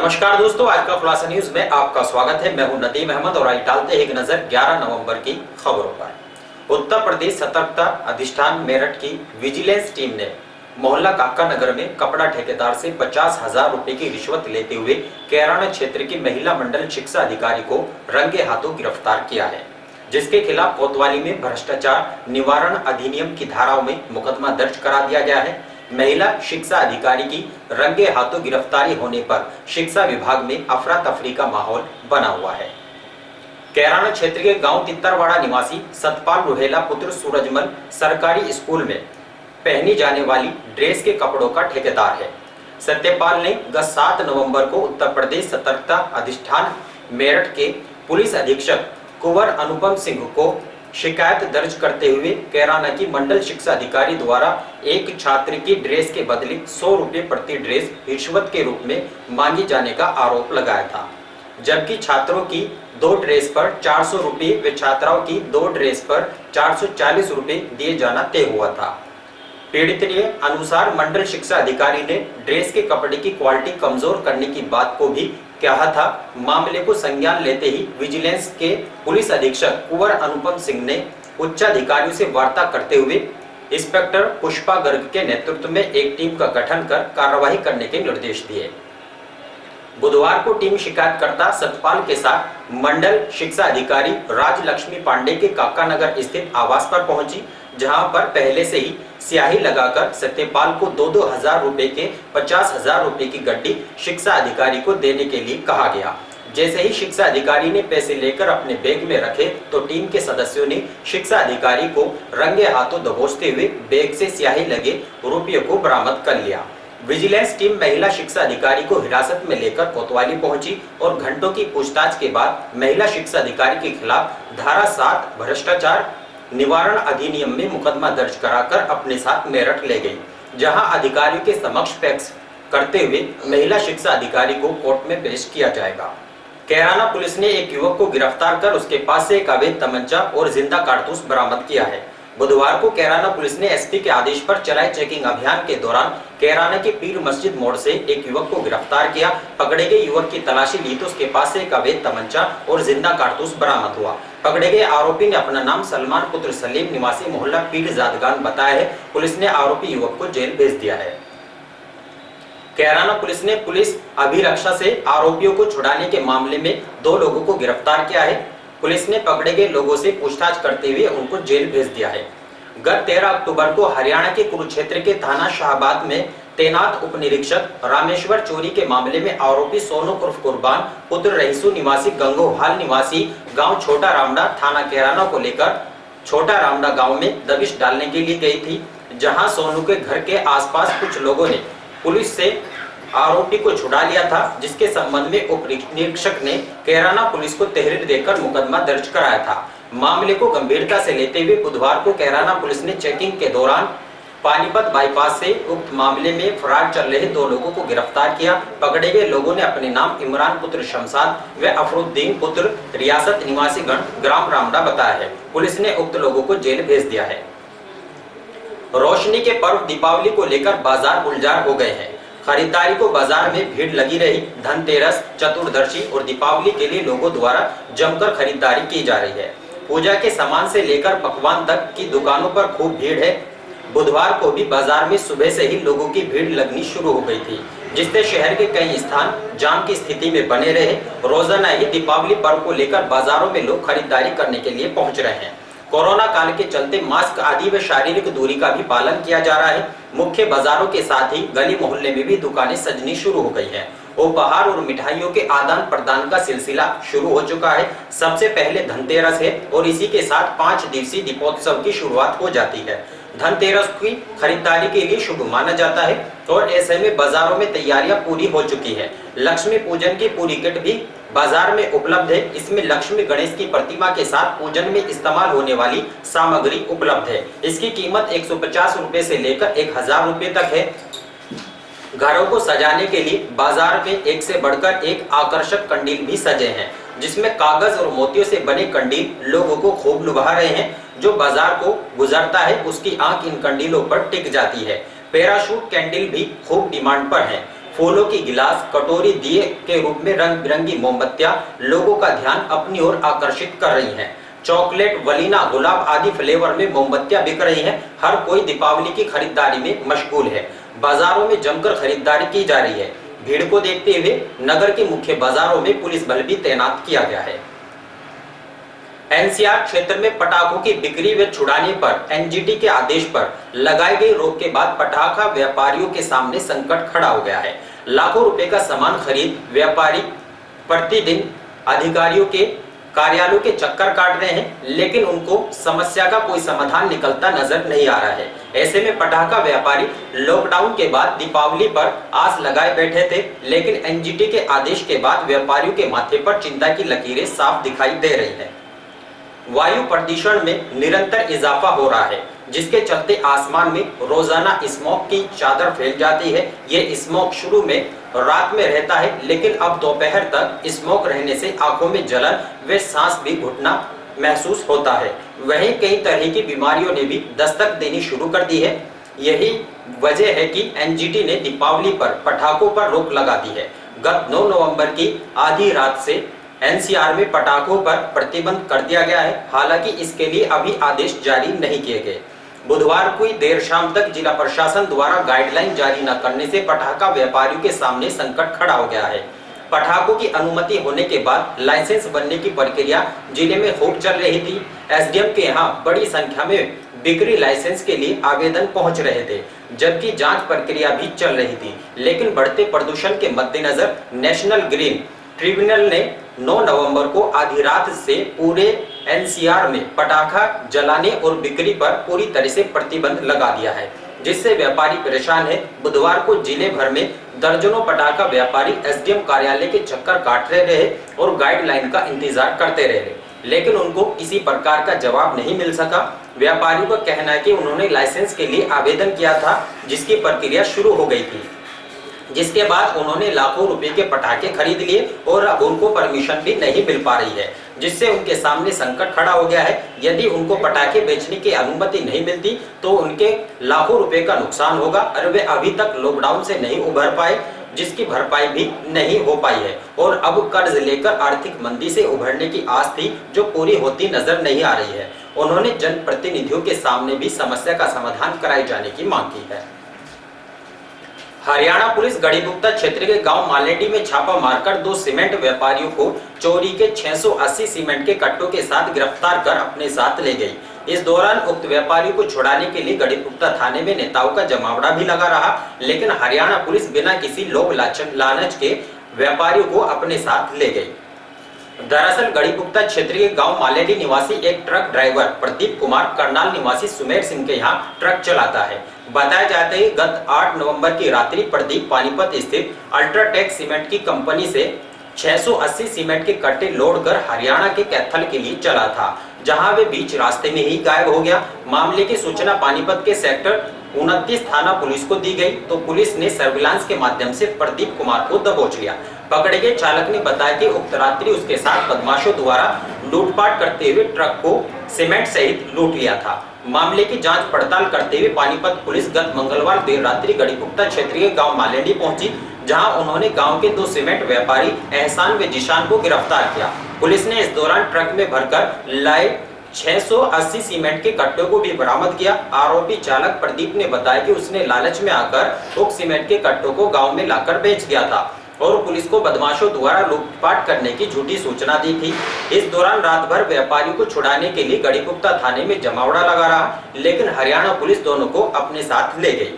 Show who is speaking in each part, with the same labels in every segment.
Speaker 1: नमस्कार दोस्तों, आज का खुलासा न्यूज में आपका स्वागत है। मैं हूं नदीम अहमद और आज डालते हैं एक नजर 11 नवंबर की खबरों पर। उत्तर प्रदेश सतर्कता अधिष्ठान मेरठ की विजिलेंस टीम ने मोहल्ला काका नगर में कपड़ा ठेकेदार से 50,000 रुपए की रिश्वत लेते हुए कैराना क्षेत्र की महिला मंडल शिक्षा अधिकारी को रंगे हाथों गिरफ्तार किया है, जिसके खिलाफ कोतवाली में भ्रष्टाचार निवारण अधिनियम की धाराओं में मुकदमा दर्ज करा दिया गया है। महिला शिक्षा अधिकारी की रंगे हाथों गिरफ्तारी होने पर शिक्षा विभाग में अफरा तफरी का माहौल बना हुआ है। कैराना क्षेत्र के गांव तित्तरवाड़ा निवासी सतपाल रुहेला पुत्र सूरजमल सरकारी स्कूल में पहनी जाने वाली ड्रेस के कपड़ों का ठेकेदार है। सत्यपाल ने गत 7 नवंबर को उत्तर प्रदेश सतर्कता अधिष्ठान मेरठ के पुलिस अधीक्षक कुंवर अनुपम सिंह को शिकायत दर्ज करते हुए कैराना की मंडल शिक्षा अधिकारी द्वारा एक छात्र की ड्रेस के बदले 100 रुपए प्रति ड्रेस रिश्वत के रूप में मांगी जाने का आरोप लगाया था, जबकि छात्रों की 2 ड्रेस पर 400 रुपए व छात्राओं की 2 ड्रेस पर 440 रुपए दिए जाना तय हुआ था। पीड़ित के अनुसार मंडल शिक्षा अधिकारी ने ड्रेस के कपड़े की क्वालिटी कमजोर करने की बात को भी कहा था। मामले को संज्ञान लेते ही विजिलेंस के पुलिस अधीक्षक कुंवर अनुपम सिंह ने उच्चाधिकारियों से वार्ता करते हुए इंस्पेक्टर पुष्पा गर्ग के नेतृत्व में एक टीम का गठन कर कार्रवाई करने के निर्देश दिए। बुधवार को टीम शिकायतकर्ता सतपाल के साथ मंडल शिक्षा अधिकारी राजलक्ष्मी पांडे के काकानगर स्थित आवास पर पहुंची, जहां पर पहले से ही स्याही लगाकर सत्यपाल को 2-2 हजार रुपए के 50,000 रुपए की गड्डी शिक्षा अधिकारी को देने के लिए कहा गया। जैसे ही शिक्षा अधिकारी ने पैसे लेकर अपने बैग में रखे तो टीम के सदस्यों ने शिक्षा अधिकारी को रंगे हाथों दबोचते हुए बैग से स्याही लगे रुपयों को बरामद कर लिया। विजिलेंस टीम महिला शिक्षा अधिकारी को हिरासत में लेकर कोतवाली पहुंची और घंटों की पूछताछ के बाद महिला शिक्षा अधिकारी के खिलाफ धारा 7 भ्रष्टाचार निवारण अधिनियम में मुकदमा दर्ज कराकर अपने साथ मेरठ ले गई, जहां अधिकारियों के समक्ष पेश करते हुए महिला शिक्षा अधिकारी को कोर्ट में पेश किया जाएगा। कैराना पुलिस ने एक युवक को गिरफ्तार कर उसके पास से एक अवैध तमंचा और जिंदा कारतूस बरामद किया है। बुधवार को कैराना पुलिस ने एसपी के आदेश पर चलाए चेकिंग अभियान के दौरान कैराना के पीर मस्जिद मोड़ से एक युवक को गिरफ्तार किया। पकड़े गए युवक की तलाशी ली तो उसके पास से एक अवैध तमंचा और जिंदा कारतूस बरामद हुआ। पकड़े गए आरोपी ने अपना नाम सलमान पुत्र सलीम निवासी मोहल्ला पीर जादगान बताया है। पुलिस ने आरोपी युवक को जेल भेज दिया है। कैराना पुलिस ने पुलिस अभिरक्षा से आरोपियों को छुड़ाने के मामले में 2 लोगों को गिरफ्तार किया है। पुलिस ने पकड़े गए लोगों से पूछताछ करते हुए उनको जेल भेज दिया है। गत 13 अक्टूबर को हरियाणा के कुरुक्षेत्र के थाना शाहबाद में तैनात उप निरीक्षक रामेश्वर चोरी के मामले में आरोपी सोनू उर्फ कुर्बान पुत्र रहीसू निवासी गंगोहाल निवासी गांव छोटा रामडा थाना कैराना को लेकर छोटा रामडा गांव में दबिश डालने के लिए गई थी, जहां सोनू के घर के आसपास कुछ लोगों ने पुलिस से आरोपी को छुड़ा लिया था, जिसके संबंध में उप निरीक्षक ने कैराना पुलिस को तहरीर देकर मुकदमा दर्ज कराया था। मामले को गंभीरता से लेते हुए बुधवार को कैराना पुलिस ने चेकिंग के दौरान पानीपत बाईपास से उक्त मामले में फरार चल रहे 2 लोगों को गिरफ्तार किया। पकड़े गए लोगों ने अपने नाम इमरान पुत्र शमशाद व अफरुद्दीन पुत्र रियासत निवासी ग्राम रामडा बताया है। पुलिस ने उक्त लोगों को जेल भेज दिया है। रोशनी के पर्व दीपावली को लेकर बाजार गुलजार हो गए हैं। खरीदारी को बाजार में भीड़ लगी रही। धनतेरस, चतुर्दशी और दीपावली के लिए लोगों द्वारा जमकर खरीदारी की जा रही है। पूजा के सामान से लेकर पकवान तक की दुकानों पर खूब भीड़ है। बुधवार को भी बाजार में सुबह से ही लोगों की भीड़ लगनी शुरू हो गई थी, जिससे शहर के कई स्थान जाम की स्थिति में बने रहे। रोजाना ही दीपावली पर्व को लेकर बाजारों में लोग खरीदारी करने के लिए पहुंच रहे हैं। कोरोना काल के चलते मास्क आदि व शारीरिक दूरी का भी पालन किया जा रहा है। मुख्य बाजारों के साथ ही गली मोहल्ले में भी दुकानें सजनी शुरू हो गई हैं। उपहार और मिठाइयों के आदान प्रदान का सिलसिला शुरू हो चुका है। सबसे पहले धनतेरस है और इसी के साथ 5 दिवसीय दीपोत्सव की शुरुआत हो जाती है। धनतेरस की खरीदारी के लिए शुभ माना जाता है और ऐसे में बाजारों में तैयारियां पूरी हो चुकी है। लक्ष्मी पूजन की पूरी किट भी बाजार में उपलब्ध है। इसमें लक्ष्मी गणेश की प्रतिमा के साथ पूजन में इस्तेमाल होने वाली सामग्री उपलब्ध है। इसकी कीमत 150 रुपए से लेकर 1000 रुपए तक है। घरों को सजाने के लिए बाजार में एक से बढ़कर एक आकर्षक कंडील भी सजे हैं, जिसमें कागज और मोतियों से बने कंडील लोगों को खूब लुभा रहे हैं। जो बाजार को गुजरता है उसकी आंख इन कंडीलों पर टिक जाती है। पैराशूट कैंडल भी खूब डिमांड पर है। फूलों की गिलास, कटोरी, दिए के रूप में रंग बिरंगी मोमबत्तियां लोगों का ध्यान अपनी ओर आकर्षित कर रही हैं। चॉकलेट, वलीना, गुलाब आदि फ्लेवर में मोमबत्तियां बिक रही हैं। हर कोई दीपावली की खरीदारी में मशगूल है। बाजारों में जमकर खरीदारी की जा रही है। भीड़ को देखते हुए नगर के मुख्य बाजारों में पुलिस बल भी तैनात किया गया है। एनसीआर क्षेत्र में पटाखों की बिक्री व छुड़ाने पर एनजीटी के आदेश पर लगाई गई रोक के बाद पटाखा व्यापारियों के सामने संकट खड़ा हो गया है। लाखों रुपए का सामान खरीद व्यापारी प्रतिदिन अधिकारियों के कार्यालयों के चक्कर काट रहे हैं, लेकिन उनको समस्या का कोई समाधान निकलता नजर नहीं आ रहा है। ऐसे में पटाखा व्यापारी लॉकडाउन के बाद दीपावली पर आस लगाए बैठे थे, लेकिन एनजीटी के आदेश के बाद व्यापारियों के माथे पर चिंता की लकीरें साफ दिखाई दे रही है। वायु प्रदूषण में निरंतर इजाफा हो रहा है, जिसके चलते आसमान में रोजाना स्मॉग की चादर फैल जाती है। ये स्मॉग शुरू में रात में रहता है, लेकिन अब दोपहर तक स्मॉग रहने से आंखों में जलन व सांस भी घुटना महसूस होता है। वहीं कई तरह की बीमारियों ने भी दस्तक देनी शुरू कर दी है। यही वजह है कि एनजीटी ने दीपावली पर पटाखों पर रोक लगा दी है। गत 9 नवंबर की आधी रात से एनसीआर में पटाखों पर प्रतिबंध कर दिया गया है। हालांकि इसके लिए अभी आदेश जारी नहीं किए गए। बुधवार को देर शाम तक जिला प्रशासन द्वारा गाइडलाइन जारी न करने से पटाखा व्यापारियों के सामने संकट खड़ा हो गया है। पटाखों की अनुमति होने के बाद लाइसेंस बनने की प्रक्रिया जिले में खूब चल रही थी। एसडीएम के यहाँ बड़ी संख्या में बिक्री लाइसेंस के लिए आवेदन पहुंच रहे थे, जबकि जांच प्रक्रिया भी चल रही थी। लेकिन बढ़ते प्रदूषण के मद्देनजर नेशनल ग्रीन ट्रिब्यूनल ने 9 नवंबर को आधी रात से पूरे एनसीआर में पटाखा जलाने और बिक्री पर पूरी तरह से प्रतिबंध लगा दिया है, जिससे व्यापारी परेशान है। बुधवार को जिले भर में दर्जनों पटाखा व्यापारी एसडीएम कार्यालय के चक्कर काटते रहे और गाइडलाइन का इंतजार करते रहे, लेकिन उनको किसी प्रकार का जवाब नहीं मिल सका। व्यापारियों का कहना है कि उन्होंने लाइसेंस के लिए आवेदन किया था, जिसकी प्रक्रिया शुरू हो गई थी, जिसके बाद उन्होंने लाखों रुपए के पटाखे खरीद लिए और अब उनको परमिशन भी नहीं मिल पा रही है, जिससे उनके सामने संकट खड़ा हो गया है। यदि उनको पटाखे बेचने की अनुमति नहीं मिलती तो उनके लाखों रुपए का नुकसान होगा और वे अभी तक लॉकडाउन से नहीं उभर पाए, जिसकी भरपाई भी नहीं हो पाई है और अब कर्ज लेकर आर्थिक मंदी से उभरने की आस थी, जो पूरी होती नजर नहीं आ रही है। उन्होंने जनप्रतिनिधियों के सामने भी समस्या का समाधान कराए जाने की मांग की है। हरियाणा पुलिस गढ़ीपुक्ता क्षेत्र के गांव मालेडी में छापा मारकर 2 सीमेंट व्यापारियों को चोरी के 680 सीमेंट के कट्टों के साथ गिरफ्तार कर अपने साथ ले गई। इस दौरान उक्त व्यापारियों को छुड़ाने के लिए गढ़ीपुक्ता थाने में नेताओं का जमावड़ा भी लगा रहा, लेकिन हरियाणा पुलिस बिना किसी लोभ लालच के व्यापारियों को अपने साथ ले गई। दरअसल गढ़ीपुक्ता क्षेत्र के गांव मालेडी निवासी एक ट्रक ड्राइवर प्रदीप कुमार करनाल निवासी सुमेर सिंह के यहाँ ट्रक चलाता है। बताया जाता है गत 8 नवंबर की रात्रि प्रदीप पानीपत स्थित अल्ट्राटेक सीमेंट की कंपनी से 680 सीमेंट के कट्टे लोड कर हरियाणा के कैथल के लिए चला था, जहां वे बीच रास्ते में ही गायब हो गया। मामले की सूचना पानीपत के सेक्टर 29 थाना पुलिस को दी गई तो पुलिस ने सर्विलांस के माध्यम से प्रदीप कुमार को दबोच लिया। पकड़े गए चालक ने बताया कि उक्त रात्रि उसके साथ बदमाशों द्वारा लूटपाट करते हुए ट्रक को सीमेंट सहित लूट लिया था। मामले की जांच पड़ताल करते हुए पानीपत पुलिस गत मंगलवार देर रात्रि गढ़ीपुक्ता क्षेत्र के गांव मालेडी पहुंची, जहां उन्होंने गांव के 2 सीमेंट व्यापारी एहसान व जिशान को गिरफ्तार किया। पुलिस ने इस दौरान ट्रक में भरकर लाए 680 सीमेंट के कट्टों को भी बरामद किया। आरोपी चालक प्रदीप ने बताया कि उसने लालच में आकर उक्त सीमेंट के कट्टों को गांव में लाकर बेच दिया था और पुलिस को बदमाशों द्वारा लूटपाट करने की झूठी सूचना दी थी। इस दौरान रात भर व्यापारियों को छुड़ाने के लिए गढ़ीपुक्ता थाने में जमावड़ा लगा रहा, लेकिन हरियाणा पुलिस दोनों को अपने साथ ले गई।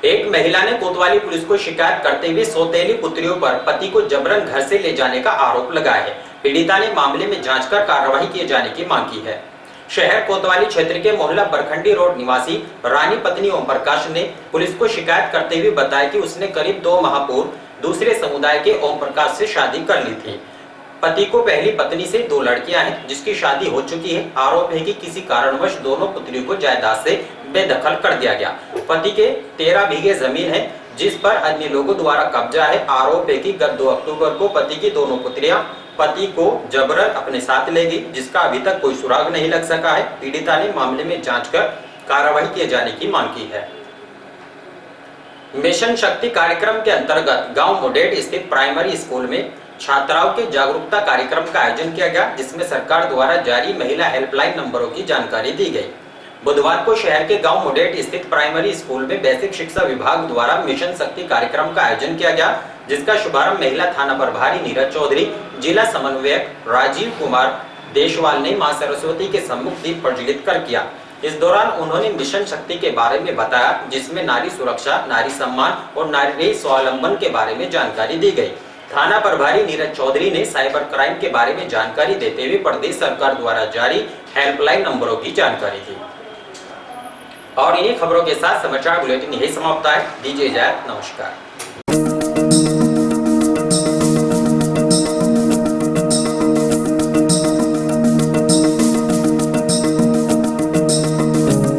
Speaker 1: एक महिला ने कोतवाली पुलिस को शिकायत करते हुए सौतेली पुत्रियों पर पति को जबरन घर से ले जाने का आरोप लगाया है। पीड़िता ने मामले में जांच कर कार्रवाई किए जाने की मांग की है। शहर कोतवाली क्षेत्र के मोहल्ला बरखंडी रोड निवासी रानी पत्नी ओम प्रकाश ने पुलिस को शिकायत करते हुए बताया कि उसने करीब 2 माह पूर्व दूसरे समुदाय के ओम प्रकाश से शादी कर ली थी। पति को पहली पत्नी से 2 लड़कियां हैं, जिसकी शादी हो चुकी है। आरोप है कि किसी कारणवश दोनों पुत्रियों को जायदाद से बेदखल कर दिया गया। पति के 13 बीघे जमीन है, जिस पर अन्य लोगों द्वारा कब्जा है। आरोप है कि गत 2 अक्टूबर को पति की दोनों पुत्रियां पति को जबरन अपने साथ ले गई, जिसका अभी तक कोई सुराग नहीं लग सका है। पीड़िता ने मामले में जांच कर कार्रवाई किए जाने की मांग की है। मिशन शक्ति कार्यक्रम के अंतर्गत गांव मोडेट स्थित प्राइमरी स्कूल में छात्राओं के जागरूकता कार्यक्रम का आयोजन किया गया, जिसमें सरकार द्वारा जारी महिला हेल्पलाइन नंबरों की जानकारी दी गई। बुधवार को शहर के गांव मोडेट स्थित प्राइमरी स्कूल में बेसिक शिक्षा विभाग द्वारा मिशन शक्ति कार्यक्रम का आयोजन किया गया, जिसका शुभारंभ महिला थाना प्रभारी नीरज चौधरी, जिला समन्वयक राजीव कुमार देशवाल ने मां सरस्वती के सम्मुख दीप प्रज्वलित कर किया। इस दौरान उन्होंने मिशन शक्ति के बारे में बताया, जिसमें नारी सुरक्षा, नारी सम्मान और नारी स्वावलंबन के बारे में जानकारी दी गई। थाना प्रभारी नीरज चौधरी ने साइबर क्राइम के बारे में जानकारी देते हुए प्रदेश सरकार द्वारा जारी हेल्पलाइन नंबरों की जानकारी दी। और इन्हीं खबरों के साथ समाचार बुलेटिन यही समाप्त है। दीजिए इजाजत, नमस्कार।